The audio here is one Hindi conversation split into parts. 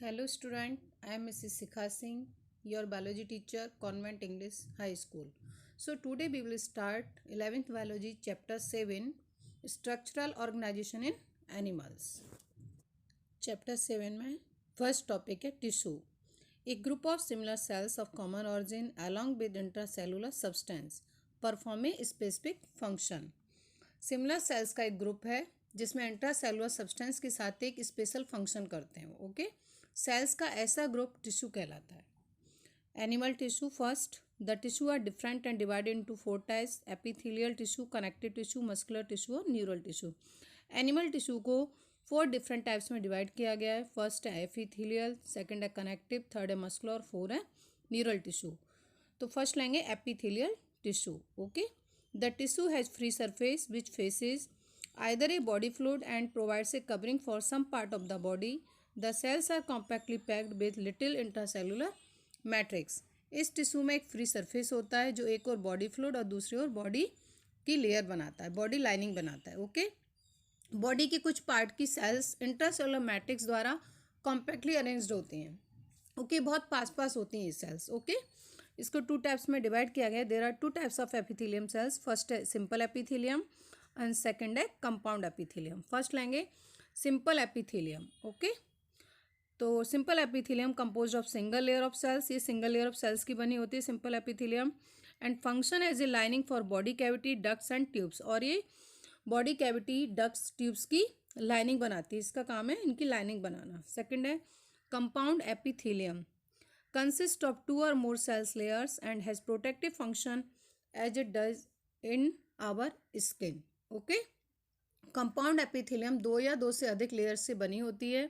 Hello student, I am Mrs. Sikha Singh, your biology teacher, Convent English High School. So today we will start 11th biology chapter 7, structural organization in animals. Chapter 7 में फर्स्ट टॉपिक है tissue. A group of similar cells of common origin along with intracellular substance perform a specific function. Similar sales का एक ग्रुप है जिसमें इंट्रासेलुलर सब्सटेंस के साथ एक स्पेशल फंक्शन करते हैं. ओके, सेल्स का ऐसा ग्रुप टिश्यू कहलाता है. Animal tissue first. The tissue are different and divided into 4 types: epithelial tissue, connective tissue, muscular tissue और न्यूरल टिश्यू. एनिमल टिश्यू को 4 डिफरेंट टाइप्स में डिवाइड किया गया है. फर्स्ट है एपिथेलियल, सेकंड है कनेक्टिव, थर्ड है मस्कुलर और 4 है न्यूरल टिश्यू. तो फर्स्ट लेंगे epithelial tissue. Okay, the tissue has free surface which faces either a body fluid and provides a covering for some part of the body. The cells are compactly packed with little intracellular matrix. इस टिश्यू में एक फ्री सरफेस होता है जो एक और बॉडी फ्लूइड और दूसरी ओर बॉडी की लेयर बनाता है, बॉडी लाइनिंग बनाता है. ओके, बॉडी की कुछ पार्ट की सेल्स इंट्रासेलुलर मैट्रिक्स द्वारा कॉम्पैक्टली अरेंज्ड होती हैं. ओके, बहुत पास पास होती हैं ये सेल्स. ओके, इसको 2 टाइप्स में डिवाइड किया गया है. There are 2 types of epithelium cells. First है सिंपल एपिथेलियम एंड सेकंड है कंपाउंड एपिथेलियम. फर्स्ट लेंगे सिंपल एपिथेलियम. ओके, तो simple epithelium composed of single layer of cells. ये सिंगल लेयर ऑफ सेल्स की बनी होती है simple epithelium. And function as a lining for body cavity, ducts and tubes. और ये बॉडी कैविटी, डक्ट्स, ट्यूब्स की लाइनिंग बनाती है. इसका काम है इनकी लाइनिंग बनाना. सेकेंड है compound epithelium. Consists of 2 or more cells layers and has protective function as it does in our skin. Okay, compound epithelium 2 या 2 से अधिक लेयर्स से बनी होती है.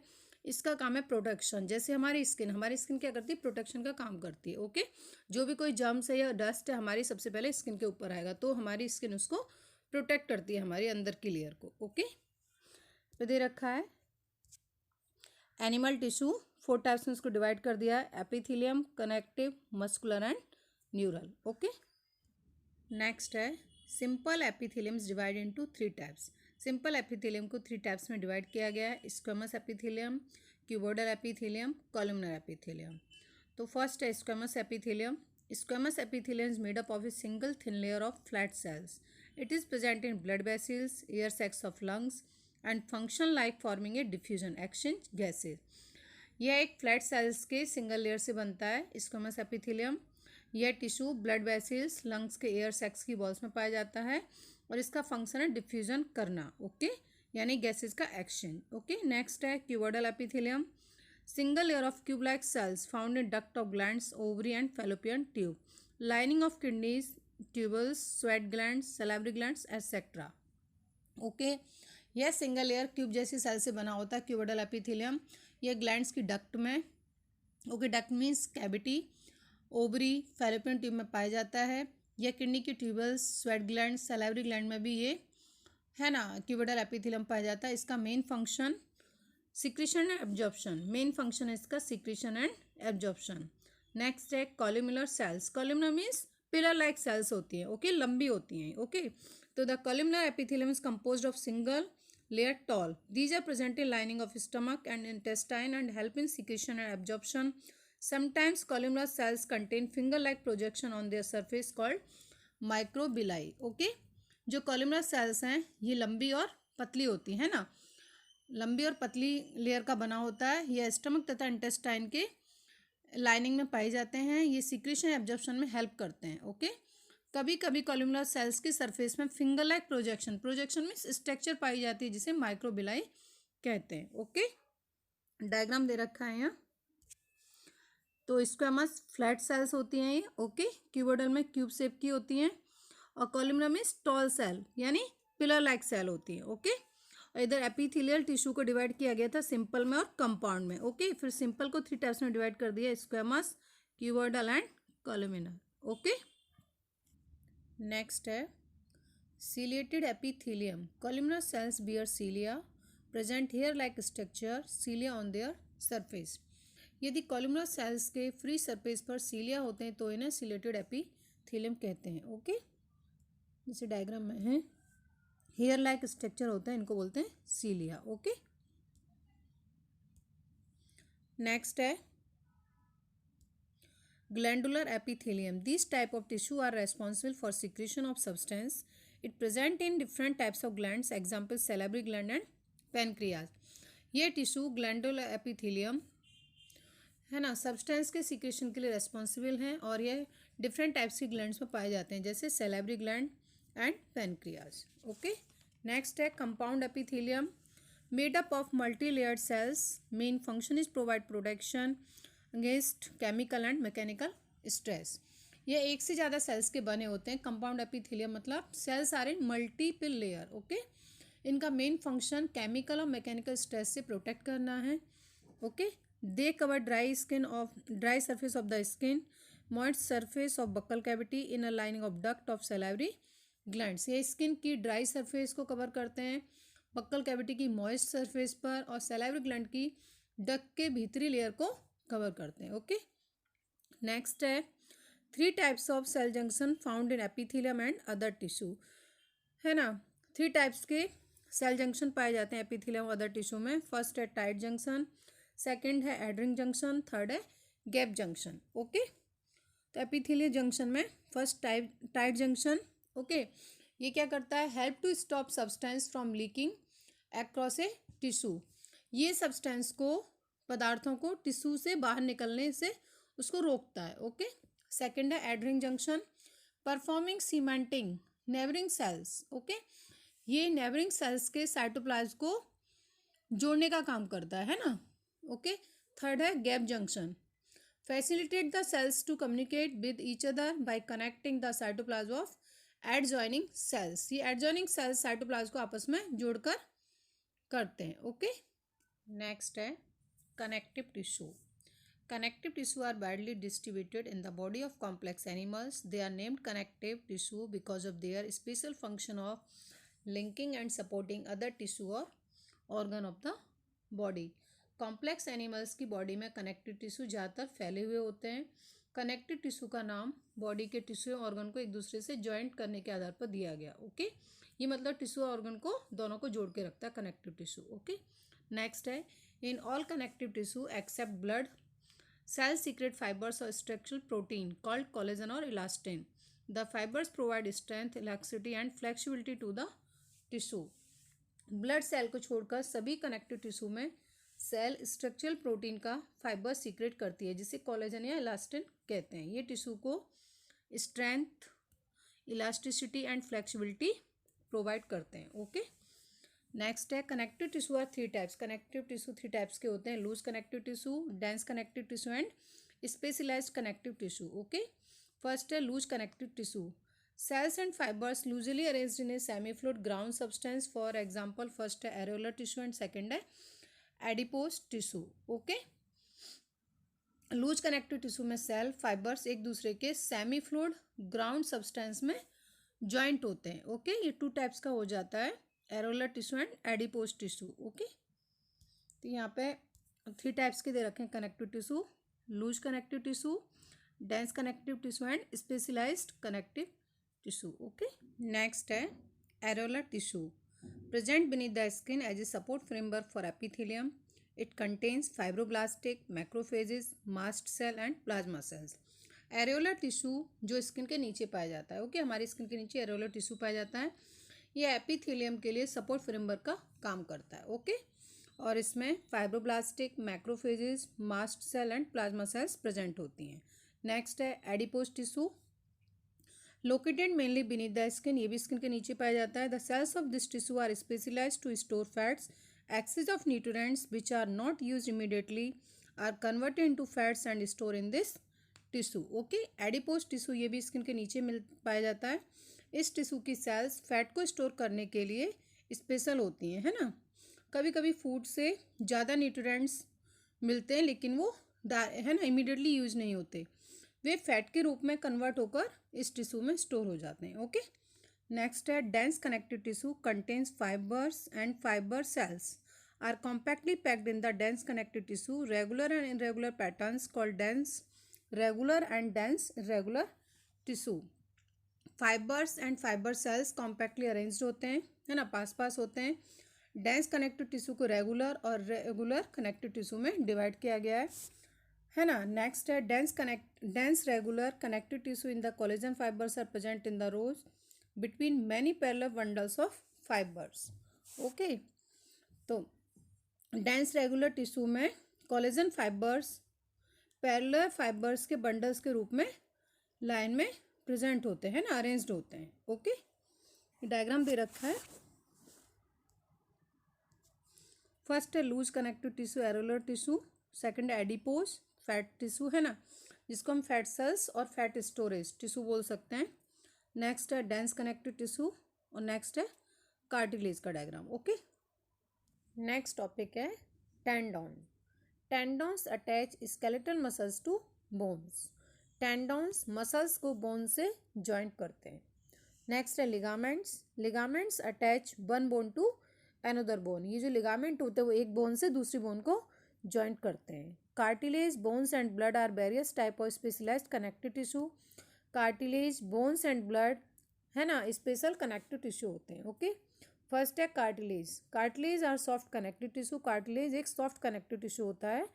इसका काम है प्रोटेक्शन. जैसे हमारी स्किन क्या करती है, प्रोटेक्शन का काम करती है. ओके, जो भी कोई जर्म्स है या डस्ट है हमारी सबसे पहले स्किन के ऊपर आएगा तो हमारी स्किन उसको प्रोटेक्ट करती है, हमारी अंदर की लेयर को. ओके, तो दे रखा है एनिमल टिश्यू 4 टाइप्स में इसको डिवाइड कर दिया है: epithelium, connective, muscular and neural. Okay, next है simple epithelium divide into 3 types. Simple epithelium को 3 टाइप्स में डिवाइड किया गया है: squamous epithelium, cuboidal epithelium, columnar epithelium. तो फर्स्ट है squamous epithelium. Squamous epithelium is made up of a single thin layer of flat cells. It is present in blood vessels, air sacs of lungs and function like forming a diffusion exchange gases. यह एक फ्लैट सेल्स के सिंगल लेयर से बनता है स्क्वेमस एपिथेलियम. यह टिश्यू ब्लड वेसल्स, लंग्स के एयर सैक्स की वॉल्स में पाया जाता है और इसका फंक्शन है डिफ्यूजन करना. ओके, यानी गैसेज का एक्सचेंज. ओके, नेक्स्ट है cuboidal epithelium. Single layer of cube like cells found in duct of glands, ovary and fallopian tube, lining of kidneys, tubules, sweat glands, salivary glands etcetera. Okay, यह सिंगल लेयर क्यूब जैसी सेल से बना होता है क्यूबोइडल एपिथेलियम. यह ग्लैंड्स की डक्ट में, okay, duct means cavity, ovary, fallopian tube में पाया जाता है. यह किडनी की tubules, sweat gland, salivary gland में भी ये है ना क्यूबोइडल एपिथेलियम पाया जाता है. इसका main function secretion and absorption. Main function है इसका सिक्रीशन एंड एब्जॉर्प्शन. नेक्स्ट है columnar cells. Columnar means pillar like cells होती हैं. ओके, लंबी होती हैं. ओके, तो the columnar epithelium is composed of single layer tall. These are present in lining of stomach and intestine and help in secretion and absorption. Sometimes columnar cells contain finger-like projection on their surface called microvilli. Okay, जो columnar cells हैं ये लंबी और पतली होती है ना, लंबी और पतली लेयर का बना होता है. ये स्टमक तथा इंटेस्टाइन के लाइनिंग में पाए जाते हैं. ये सिक्रेशन एब्जॉर्प्शन में हेल्प करते हैं. ओके, कभी कभी कॉलमनर सेल्स की सरफेस में finger like projection means structure पाई जाती है जिसे माइक्रोबिलाई कहते हैं. ओके, डायग्राम दे रखा है यहाँ. तो स्क्वेमस फ्लैट सेल्स होती हैं ये. ओके, क्यूबोइडल में क्यूब शेप की होती हैं और कॉलमनर में टॉल सेल यानी पिलर लाइक सेल होती है. ओके, और इधर एपिथेलियल टिश्यू को डिवाइड किया गया था सिंपल में और कंपाउंड में. ओके, फिर सिंपल को 3 टाइप्स में डिवाइड कर दिया: squamous, cuboidal and columnar. Okay, next है ciliated epithelium. Columnar cells bear cilia, present hair-like structure, cilia on their surface. यदि columnar cells के फ्री सरफेस पर cilia होते हैं तो इन्हें ciliated epithelium कहते हैं. ओके, जैसे डायग्राम में है हेयर लाइक स्ट्रक्चर होता है, इनको बोलते हैं cilia. ओके, नेक्स्ट है glandular epithelium. These type of tissue are responsible for secretion of substance. It present in different types of glands. Example salivary gland and pancreas. ये टिश्यू ग्लैंडुलर एपिथेलियम है ना, सब्सटेंस के सीक्रेशन के लिए रेस्पॉन्सिबल हैं और ये डिफरेंट टाइप्स के ग्लैंड्स में पाए जाते हैं, जैसे salivary gland and pancreas. Okay. Next है compound epithelium, made up of multi layered cells. Main function is provide protection against chemical and mechanical stress. ये एक से ज़्यादा सेल्स के बने होते हैं. कंपाउंड एपिथेलियम मतलब cells are in multiple layer. Okay. इनका मेन फंक्शन केमिकल और मैकेनिकल स्ट्रेस से प्रोटेक्ट करना है. Okay. They cover dry surface of the skin, moist surface of buccal cavity in a lining of duct of salivary glands. ये स्किन की ड्राई सरफेस को कवर करते हैं बक्कल कैविटी की मॉइस्ट सरफेस पर, और सैलिवरी ग्लैंड की डक्ट के भीतरी लेयर को कवर करते हैं. ओके. नेक्स्ट है 3 types of cell junction found in epithelium and other tissue. है ना, 3 टाइप्स के सेल जंक्शन पाए जाते हैं एपिथेलियम और अदर टिश्यू में. फर्स्ट है टाइट जंक्शन, सेकंड है एडरिंग जंक्शन, थर्ड है गैप जंक्शन. ओके. तो एपिथेलियल जंक्शन में फर्स्ट टाइट जंक्शन. ओके. ये क्या करता है, help to stop substance from leaking across a tissue. ये सब्सटेंस को, पदार्थों को टिश्यू से बाहर निकलने से उसको रोकता है. ओके. सेकंड है adhering junction, performing cementing neighbouring cells. Okay. ये नेबरिंग सेल्स के साइटोप्लाज्म को जोड़ने का काम करता है ना. ओके. थर्ड है gap junction, facilitate the cells to communicate with each other by connecting the cytoplasm of adjoining cells. ये एडजॉइनिंग सेल्स साइटोप्लाज्म को आपस में जोड़कर करते हैं. ओके. नेक्स्ट है connective tissue. Connective tissue are widely distributed in the body of complex animals. They are named connective tissue because of their special function of linking and supporting other tissue or organ of the body. Complex animals की बॉडी में कनेक्टिव टिश्यू ज़्यादातर फैले हुए होते हैं. कनेक्टिव टिश्यू का नाम बॉडी के टिश्यू ऑर्गन को एक दूसरे से जॉइंट करने के आधार पर दिया गया. ओके. ये मतलब टिश्यू ऑर्गन को दोनों को जोड़ के रखता है कनेक्टिव टिश्यू. ओके. नेक्स्ट है in all connective tissue except blood cells secrete fibers or structural protein called collagen or elastin. The fibers provide strength, elasticity and flexibility to the tissue. Blood cell को छोड़कर सभी कनेक्टिव टिश्यू में सेल स्ट्रक्चरल प्रोटीन का फाइबर सीक्रेट करती है, जिसे कोलेजन या इलास्टिन कहते हैं. ये टिश्यू को strength, elasticity and flexibility provide करते हैं. ओके. नेक्स्ट है connective tissue are 3 types. Connective tissue 3 types के होते हैं, loose connective tissue, dense connective tissue and specialised connective tissue. Okay. First है loose connective tissue. Cells and fibres loosely arranged in a semi fluid ground substance. For example first है एरोलर टिश्यू एंड सेकंड है adipose tissue. Okay. Loose connective tissue में सेल फाइबर्स एक दूसरे के सेमी फ्लूइड ग्राउंड सब्सटेंस में जॉइंट होते हैं. ओके. ये 2 टाइप्स का हो जाता है, areolar tissue and adipose tissue. Okay. तो यहाँ पे 3 टाइप्स के दे रखे हैं connective tissue, loose connective tissue, dense connective tissue and specialised connective tissue. Okay. Next है areolar tissue, present beneath the skin as a support framework for epithelium. It contains fibroblastic, macrophages, mast cell and plasma cells. Areolar tissue जो स्किन के नीचे पाया जाता है. ओके. हमारी स्किन के नीचे एरोलर टिश्यू पाया जाता है. ये एपिथेलियम के लिए सपोर्ट फ्रेमवर्क का काम करता है. ओके. और इसमें fibroblastic, macrophages, mast cell and plasma cells present होती हैं. नेक्स्ट है adipose tissue, located mainly beneath the skin. ये भी स्किन के नीचे पाया जाता है. The cells of this tissue are specialised to store fats. Excess of nutrients which are not used immediately are converted into fats and store in this tissue. Okay. Adipose tissue ये भी स्किन के नीचे पाया जाता है. इस टिश्यू की सेल्स फैट को स्टोर करने के लिए स्पेशल होती हैं, है ना. कभी कभी फूड से ज़्यादा न्यूट्रिएंट्स मिलते हैं लेकिन वो है ना इमीडिएटली यूज नहीं होते, वे फैट के रूप में कन्वर्ट होकर इस टिश्यू में स्टोर हो जाते हैं. ओके. नेक्स्ट है dense connective tissue, contains fibres and fibre cells are compactly packed in the dense connective tissue. Regular and irregular patterns called dense regular and dense irregular tissue. Fibres and fibre cells compactly arranged होते हैं, है ना, पास पास होते हैं. डेंस कनेक्टिव टिश्यू को रेगुलर और रेगुलर कनेक्टिव टिश्यू में डिवाइड किया गया है ना। नेक्स्ट है dense regular connective tissue in the collagen fibres are present in the rows between many parallel bundles of fibres. Okay, तो डेंस रेगुलर टिश्यू में कोलेजन फाइबर्स पैरेलल फाइबर्स के बंडल्स के रूप में लाइन में प्रेजेंट होते हैं ना, अरेंज्ड होते हैं। ओके, डायग्राम दे रखा है। फर्स्ट है loose connective tissue areolar tissue, second है एडिपोज फैट टिश्यू है ना, जिसको हम फैट सेल्स और फैट स्टोरेज टिश्यू बोल सकते हैं। नेक्स्ट है डेंस कनेक्टिव टिश्यू और नेक्स्ट है कार्टिलेज का डायग्राम। ओके, नेक्स्ट टॉपिक है tendon. Tendons attach skeletal muscles to bones. Tendons muscles को बोन से जॉइंट करते हैं। नेक्स्ट है ligaments. Ligaments attach one bone to another bone. ये जो लिगामेंट होते हैं वो एक बोन से दूसरी बोन को जॉइंट करते हैं। Cartilage bones and blood are various type of specialised connective tissue. Cartilage bones and blood है ना स्पेशल कनेक्टिव टिश्यू होते हैं। ओके, फर्स्ट है cartilage. Cartilage are soft connective tissue. Cartilage एक सॉफ्ट कनेक्टिव टिश्यू होता है।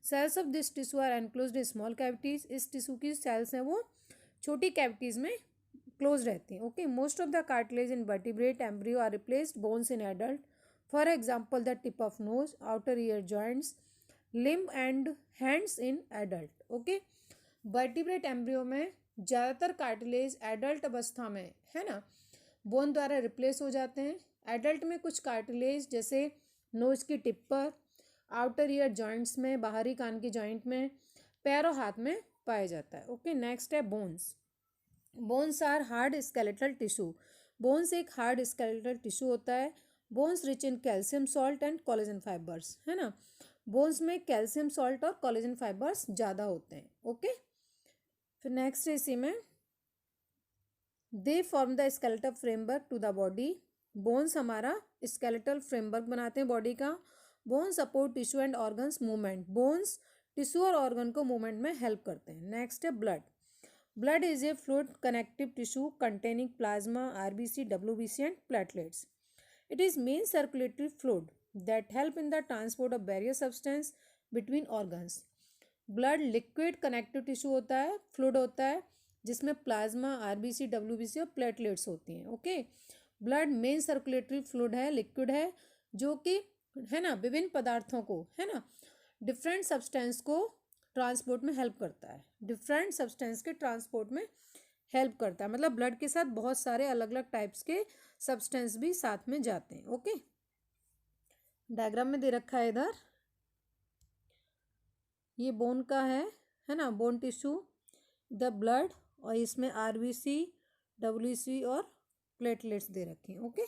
Cells of this tissue are enclosed in small cavities. इस टिश्यू की सेल्स हैं वो छोटी कैविटीज में क्लोज रहती हैं। Okay, most of the cartilage in vertebrate embryo are replaced bones in adult. For example the tip of nose, outer ear joints, limb and hands in adult. Okay, vertebrate embryo में ज़्यादातर कार्टिलेज एडल्ट अवस्था में है ना बोन द्वारा रिप्लेस हो जाते हैं। एडल्ट में कुछ कार्टिलेज जैसे नोज की टिप पर, आउटर ईयर जॉइंट्स में, बाहरी कान की जॉइंट में, पैर और हाथ में पाया जाता है। ओके, नेक्स्ट है bones. Bones are hard skeletal tissue. Bones एक हार्ड स्केलेटल टिश्यू होता है। Bones rich in calcium salt and collagen fibres है ना। बोन्स में कैल्शियम सॉल्ट और कोलेजन फाइबर्स ज़्यादा होते हैं। ओके, फिर नेक्स्ट है इसी में they form the skeletal framework to the body. Bones हमारा स्केलेटल फ्रेमवर्क बनाते हैं बॉडी का। Bones support tissue and organs movement. Bones tissue और ऑर्गन को मूवमेंट में हेल्प करते हैं। नेक्स्ट है blood. Blood is a fluid connective tissue containing plasma, RBC, WBC and platelets. It is main circulatory fluid that help in the transport of various substance between organs. Blood liquid connective tissue होता है, फ्लूइड होता है जिसमें प्लाज्मा, आरबीसी, डब्ल्यूबीसी और प्लेटलेट्स होती हैं। Okay, blood main circulatory fluid है, लिक्विड है, जो कि है ना विभिन्न पदार्थों को है ना डिफरेंट सब्सटेंस को ट्रांसपोर्ट में हेल्प करता है। डिफरेंट सब्सटेंस के ट्रांसपोर्ट में हेल्प करता है, मतलब ब्लड के साथ बहुत सारे अलग अलग टाइप्स के सब्सटेंस भी साथ में जाते हैं। ओके, डायग्राम में दे रखा है इधर, ये बोन का है ना बोन टिश्यू, द ब्लड, और इसमें आरबीसी, डब्ल्यूसी और प्लेटलेट्स दे रखे हैं। ओके।